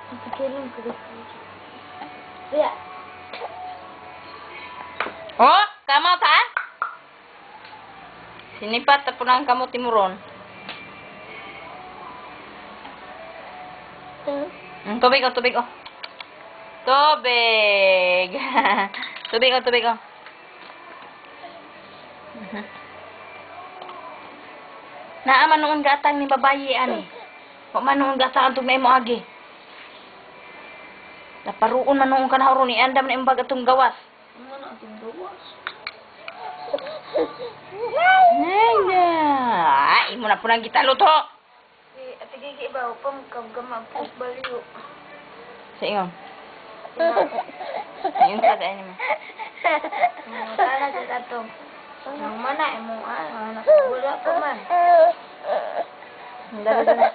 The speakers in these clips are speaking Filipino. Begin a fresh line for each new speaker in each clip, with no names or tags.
Pikirin ko dito. Kaya,
Oh, kamot ha? Sinipat na po ng kamot timuron. Tubig oh, tubig oh. Tubig. Tubig oh, tubig oh. Naaman noon gatang ni babayi ani. Wa man noon gatang tug may mo agi. Naparuon man noon kanahuro ni andam na imbag atong gawas.
ano na ating gawas?
Naya. Ay, mo na po nang kita luto.
Ate Gigi ba, upang kagama po baliw.
Sa ingon. Ayun sa daan mo.
Tala sa atong. Nang mana mo anak wala pa man.
Dala dala.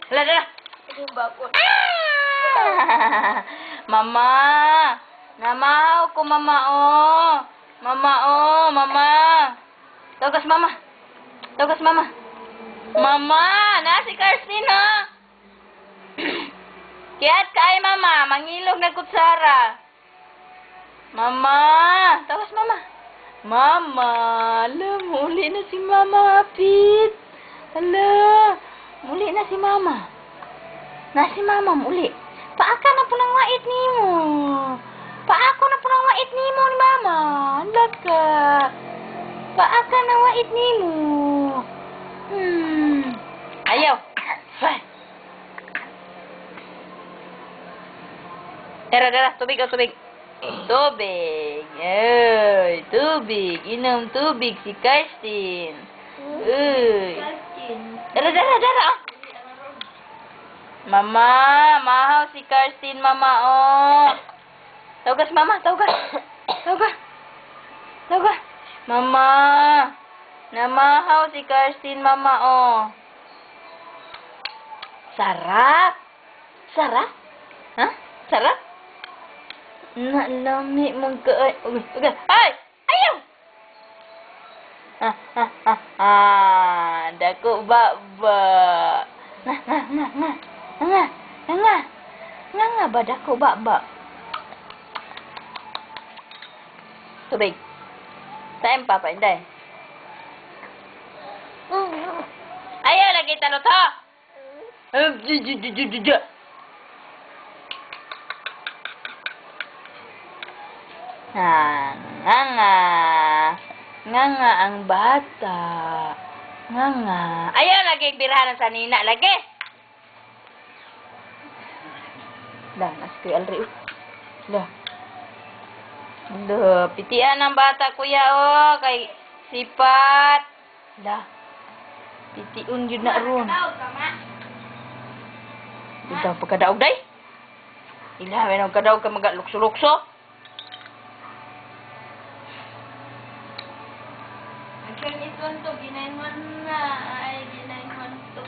Dala dala.
Sige ba ko?
Mama. Namahaw ko mama oh. Mama oh, mama. Tawagas mama. Tawagas mama. Mama, na si Karsten oh. Kiyat kay mama, mangilog na kutsara. Mama, tawas mama. Mama, ala, muli na si mama, hapit. Ala, muli na si mama. Na si mama, muli. Paaka na po ng wait ni mo. Paako na po ng wait ni mo ni mama. Andak ka. Paaka na wait ni mo. Ayaw. Bye. Dara, tubig o tubig. Tubig. Ay, tubig. Inom tubig si Karsten. Uy. Dara. Oh. Mama, mahaw si Karsten, mama, oh. Tawagas, mama, tawagas. Tawagas. Mama. Namahaw si Karsten, mama, oh. Sarap. Sarap? Ha? Sarap? Nalami mong kaay. Okay. Ay! Ayaw! Dako baba. Nga ba dako baba? Tubig. Saan pa pa, inday? Ayaw lagi talot ha! Nga ang bata. Nga. Ayaw lagi birahan sa nina lagi. Dah, nasi alri. Dah. Dah, pitian ang bata kuya oh kay sipat. Dah. Pitiun jud na ron. Ikaw pagkadaog day? Ila, may kadaog ka magalukso-lukso? Akin iton to, ginainman na. Ay, ginainman to.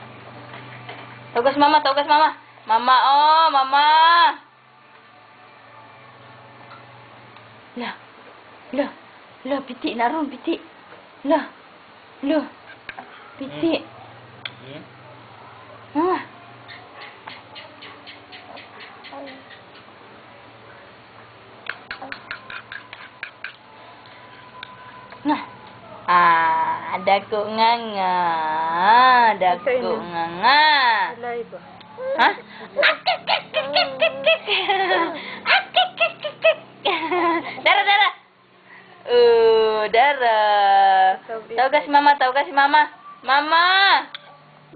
Tawagas mama. Mama, oh, mama. La, piti na ron, piti. La, piti. Dako nga. Dako nga.
Live ba?
Ha? Dara. Dara. Tawagas si mama. Mama.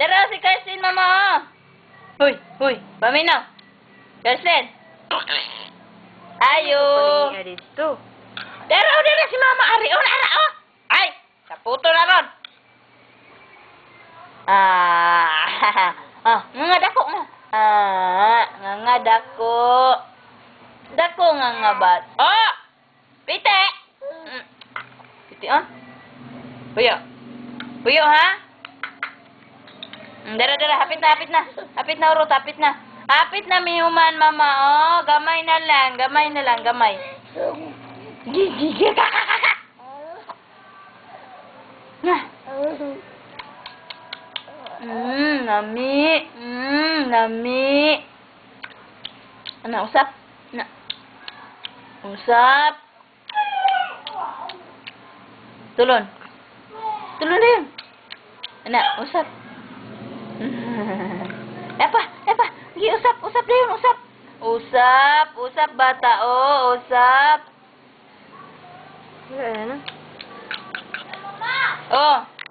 Dara si Karsten, mama. Huy. Paminaw. Karsten. Ayo.
Dito.
Dara si mama. Arion, ara, oh. Ay, kaputo na ron. Nga dako nga. Nga dako. Dako nga bat. Oh! Pite! Pite on. Puyo ha? Dara, hapit na. Hapit na urot, hapit na. Hapit na mihuman mama, oh. Gamay na lang. Gigi, kakakaka. Nga. Nami. Ana, usap. Na. Usap. Tulon. Tulon din. Ana, usap. Epa. Gi usap din, usap. Usap bata, oh, usap.
Wala na.
Oh,